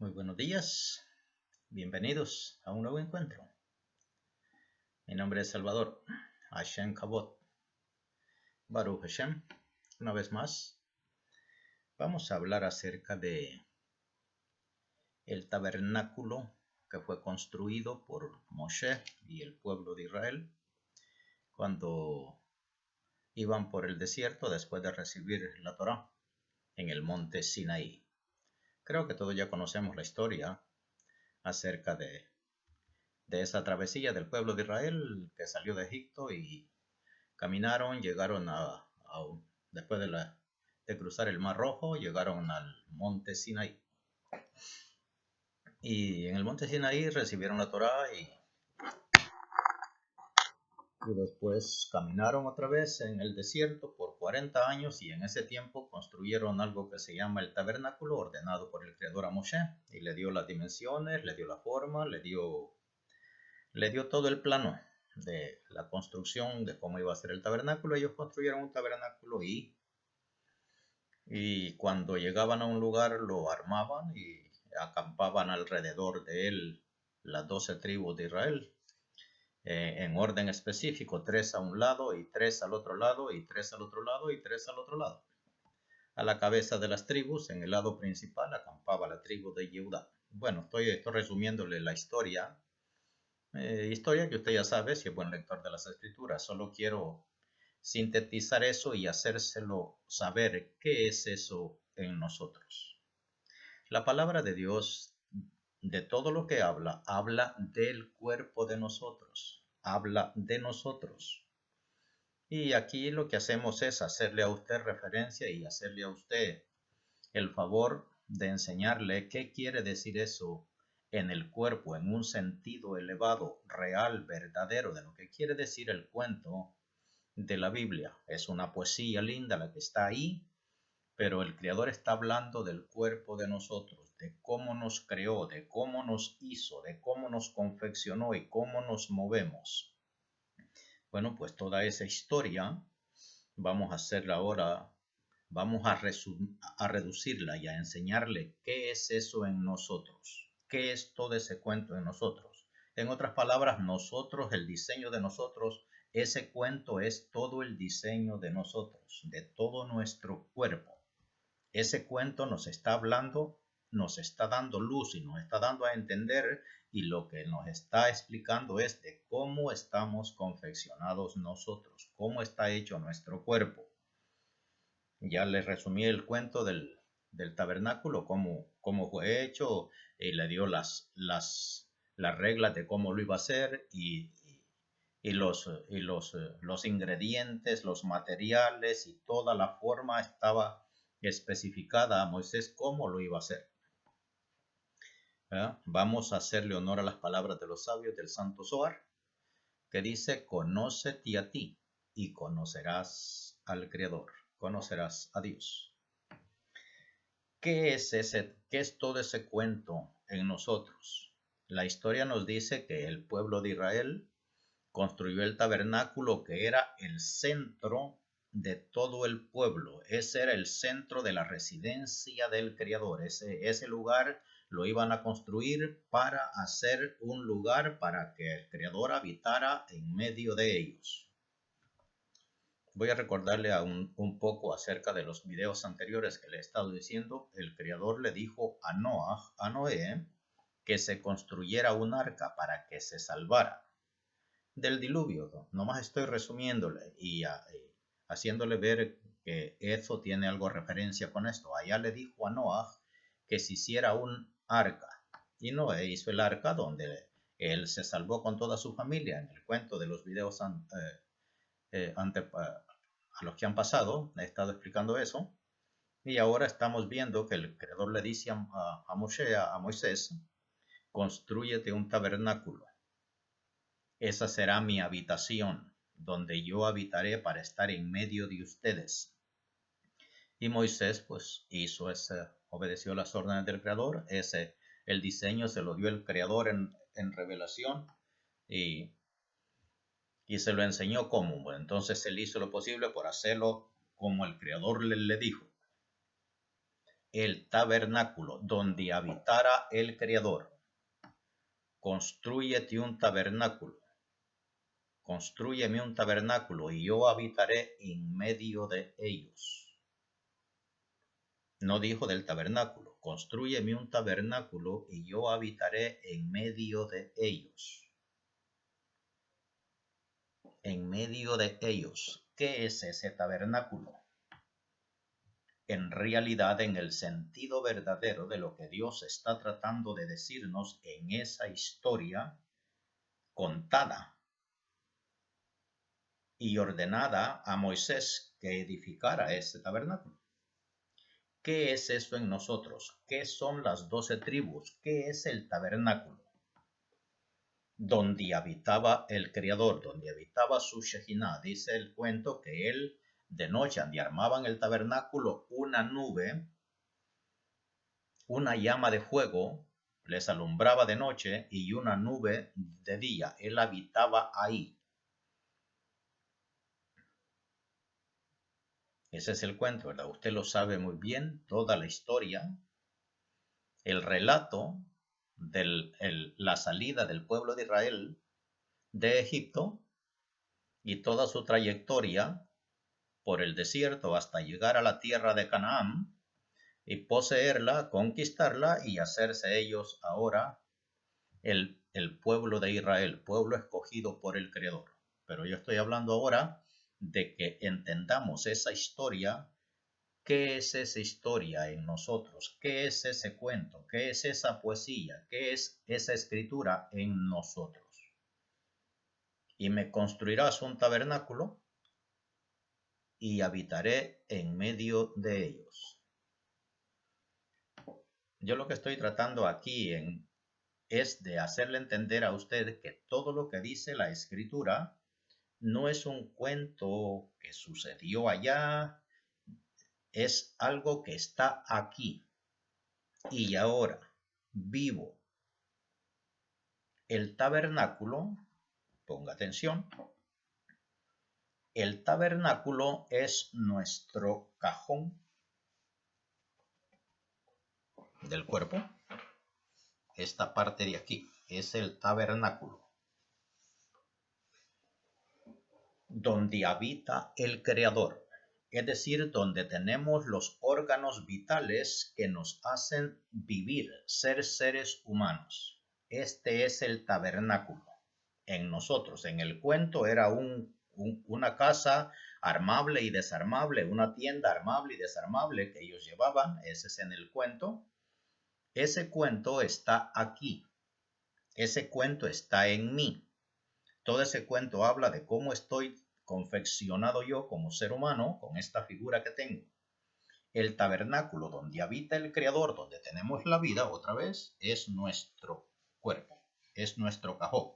Muy buenos días, bienvenidos a un nuevo encuentro. Mi nombre es Salvador, Hashem Kabot, Baruch Hashem. Una vez más, vamos a hablar acerca de el tabernáculo que fue construido por Moshe y el pueblo de Israel cuando iban por el desierto después de recibir la Torá en el monte Sinaí. Creo que todos ya conocemos la historia acerca de esa travesía del pueblo de Israel que salió de Egipto y caminaron, llegaron después de cruzar el Mar Rojo, llegaron al monte Sinaí. Y en el monte Sinaí recibieron la Torá y después caminaron otra vez en el desierto por 40 años y en ese tiempo construyeron algo que se llama el tabernáculo ordenado por el Creador a Moshe y le dio las dimensiones, le dio la forma, le dio todo el plano de la construcción de cómo iba a ser el tabernáculo. Ellos construyeron un tabernáculo y cuando llegaban a un lugar lo armaban y acampaban alrededor de él las 12 tribus de Israel en orden específico, 3 a un lado y 3 al otro lado y 3 al otro lado y 3 al otro lado. A la cabeza de las tribus, en el lado principal, acampaba la tribu de Judá. Bueno, estoy resumiéndole la historia que usted ya sabe si es buen lector de las escrituras. Solo quiero sintetizar eso y hacérselo saber qué es eso en nosotros. La palabra de Dios, de todo lo que habla del cuerpo de nosotros, habla de nosotros. Y aquí lo que hacemos es hacerle a usted referencia y hacerle a usted el favor de enseñarle qué quiere decir eso en el cuerpo, en un sentido elevado, real, verdadero, de lo que quiere decir el cuento de la Biblia. Es una poesía linda la que está ahí, pero el Creador está hablando del cuerpo de nosotros, de cómo nos creó, de cómo nos hizo, de cómo nos confeccionó y cómo nos movemos. Bueno, pues toda esa historia vamos a hacerla ahora, vamos a reducirla y a enseñarle qué es eso en nosotros, qué es todo ese cuento en nosotros. En otras palabras, nosotros, el diseño de nosotros, ese cuento es todo el diseño de nosotros, de todo nuestro cuerpo. Ese cuento nos está hablando, nos está dando luz y nos está dando a entender, y lo que nos está explicando es de cómo estamos confeccionados nosotros, cómo está hecho nuestro cuerpo. Ya les resumí el cuento del tabernáculo, cómo fue hecho, y le dio las reglas de cómo lo iba a hacer y los ingredientes, los materiales y toda la forma estaba especificada a Moisés cómo lo iba a hacer. Vamos a hacerle honor a las palabras de los sabios del Santo Zohar, que dice: conócete a ti y conocerás al Creador, conocerás a Dios. ¿Qué es todo ese cuento en nosotros? La historia nos dice que el pueblo de Israel construyó el tabernáculo, que era el centro de todo el pueblo. Ese era el centro de la residencia del Creador. Ese lugar lo iban a construir para hacer un lugar para que el Creador habitara en medio de ellos. Voy a recordarle un poco acerca de los videos anteriores que le he estado diciendo. El Creador le dijo a Noé, que se construyera un arca para que se salvara del diluvio. Nomás estoy resumiéndole y haciéndole ver que eso tiene algo de referencia con esto. Allá le dijo a Noé que se hiciera un arca, y Noé hizo el arca donde él se salvó con toda su familia. En el cuento de los videos a los que han pasado he estado explicando eso, y ahora estamos viendo que el Creador le dice a Moisés: constrúyete un tabernáculo. Esa será mi habitación, donde yo habitaré para estar en medio de ustedes. Y Moisés pues obedeció las órdenes del Creador. El diseño se lo dio el Creador en revelación y se lo enseñó cómo. Bueno, entonces él hizo lo posible por hacerlo como el Creador le dijo. el tabernáculo donde habitara el Creador. Constrúyete un tabernáculo. Constrúyeme un tabernáculo y yo habitaré en medio de ellos. No dijo del tabernáculo. Constrúyeme un tabernáculo y yo habitaré en medio de ellos. En medio de ellos. ¿Qué es ese tabernáculo? En realidad, en el sentido verdadero de lo que Dios está tratando de decirnos en esa historia contada y ordenada a Moisés que edificara ese tabernáculo. ¿Qué es eso en nosotros? ¿Qué son las 12 tribus? ¿Qué es el tabernáculo? Donde habitaba el Creador, donde habitaba su Shejinah. Dice el cuento que él de noche, donde armaban el tabernáculo, una nube, una llama de fuego, les alumbraba de noche y una nube de día. Él habitaba ahí. Ese es el cuento, ¿verdad? Usted lo sabe muy bien, toda la historia, el relato de la salida del pueblo de Israel de Egipto y toda su trayectoria por el desierto hasta llegar a la tierra de Canaán y poseerla, conquistarla y hacerse ellos ahora el pueblo de Israel, pueblo escogido por el Creador. Pero yo estoy hablando ahora de que entendamos esa historia. ¿Qué es esa historia en nosotros? ¿Qué es ese cuento? ¿Qué es esa poesía? ¿Qué es esa escritura en nosotros? Y me construirás un tabernáculo y habitaré en medio de ellos. Yo lo que estoy tratando aquí es de hacerle entender a usted que todo lo que dice la escritura no es un cuento que sucedió allá, es algo que está aquí y ahora, vivo. El tabernáculo, ponga atención, el tabernáculo es nuestro cajón del cuerpo. Esta parte de aquí es el tabernáculo, donde habita el Creador, es decir, donde tenemos los órganos vitales que nos hacen vivir, ser seres humanos. Este es el tabernáculo en nosotros. En el cuento era una casa armable y desarmable, una tienda armable y desarmable que ellos llevaban. Ese es en el cuento. Ese cuento está aquí. Ese cuento está en mí. Todo ese cuento habla de cómo estoy confeccionado yo como ser humano con esta figura que tengo. El tabernáculo donde habita el Creador, donde tenemos la vida, otra vez, es nuestro cuerpo, es nuestro cajón.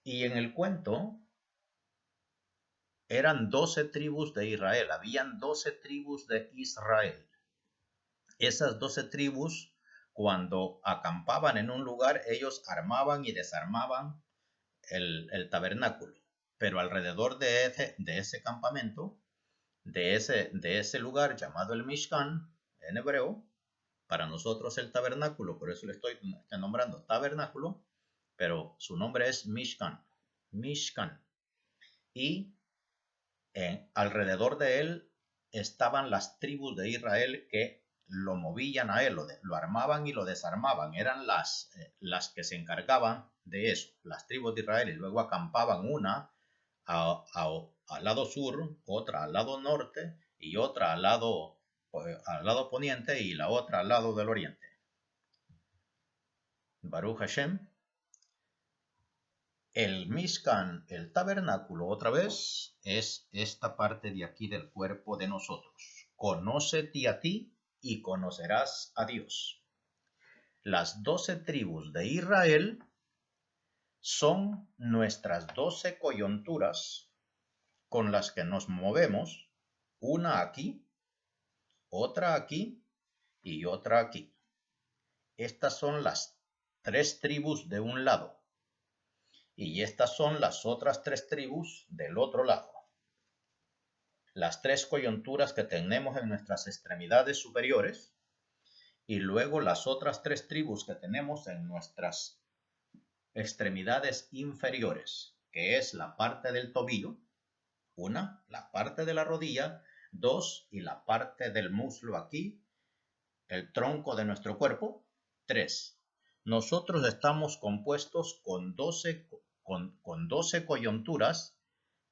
Y en el cuento eran 12 tribus de Israel, habían 12 tribus de Israel. Esas 12 tribus, cuando acampaban en un lugar, ellos armaban y desarmaban el tabernáculo. Pero alrededor de ese campamento, de ese lugar llamado el Mishkan, en hebreo, para nosotros el tabernáculo, por eso le estoy nombrando tabernáculo, pero su nombre es Mishkan. Mishkan. Y alrededor de él estaban las tribus de Israel que lo movían a él, lo armaban y lo desarmaban. Eran las que se encargaban de eso, las tribus de Israel, y luego acampaban una al lado sur, otra al lado norte y otra al lado poniente y la otra al lado del oriente. Baruch Hashem. El Mishkan, el tabernáculo, otra vez, es esta parte de aquí del cuerpo de nosotros. Conócete a ti y conocerás a Dios. Las 12 tribus de Israel son nuestras 12 coyunturas con las que nos movemos, una aquí, otra aquí y otra aquí. Estas son las 3 tribus de un lado. Y estas son las otras 3 tribus del otro lado. las 3 coyunturas que tenemos en nuestras extremidades superiores y luego las otras 3 tribus que tenemos en nuestras extremidades inferiores, que es la parte del tobillo, una, la parte de la rodilla, 2, y la parte del muslo aquí, el tronco de nuestro cuerpo, 3. Nosotros estamos compuestos con 12 coyunturas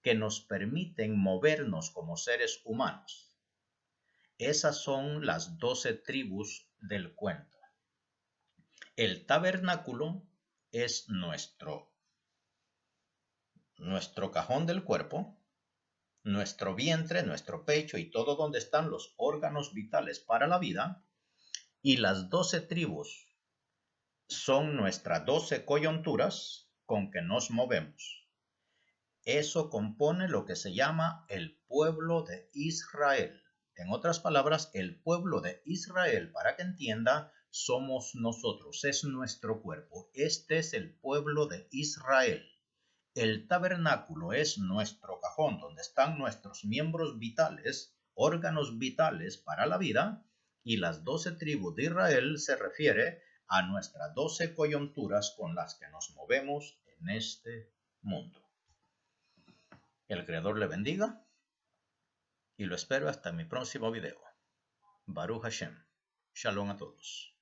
que nos permiten movernos como seres humanos. Esas son las 12 tribus del cuento. El tabernáculo es nuestro cajón del cuerpo, nuestro vientre, nuestro pecho y todo donde están los órganos vitales para la vida, y las 12 tribus son nuestras 12 coyunturas con que nos movemos. Eso compone lo que se llama el pueblo de Israel. En otras palabras, el pueblo de Israel, para que entienda, somos nosotros, es nuestro cuerpo. Este es el pueblo de Israel. El tabernáculo es nuestro cajón donde están nuestros miembros vitales, órganos vitales para la vida, y las 12 tribus de Israel se refiere a nuestras 12 coyunturas con las que nos movemos en este mundo. El Creador le bendiga y lo espero hasta mi próximo video. Baruch Hashem. Shalom a todos.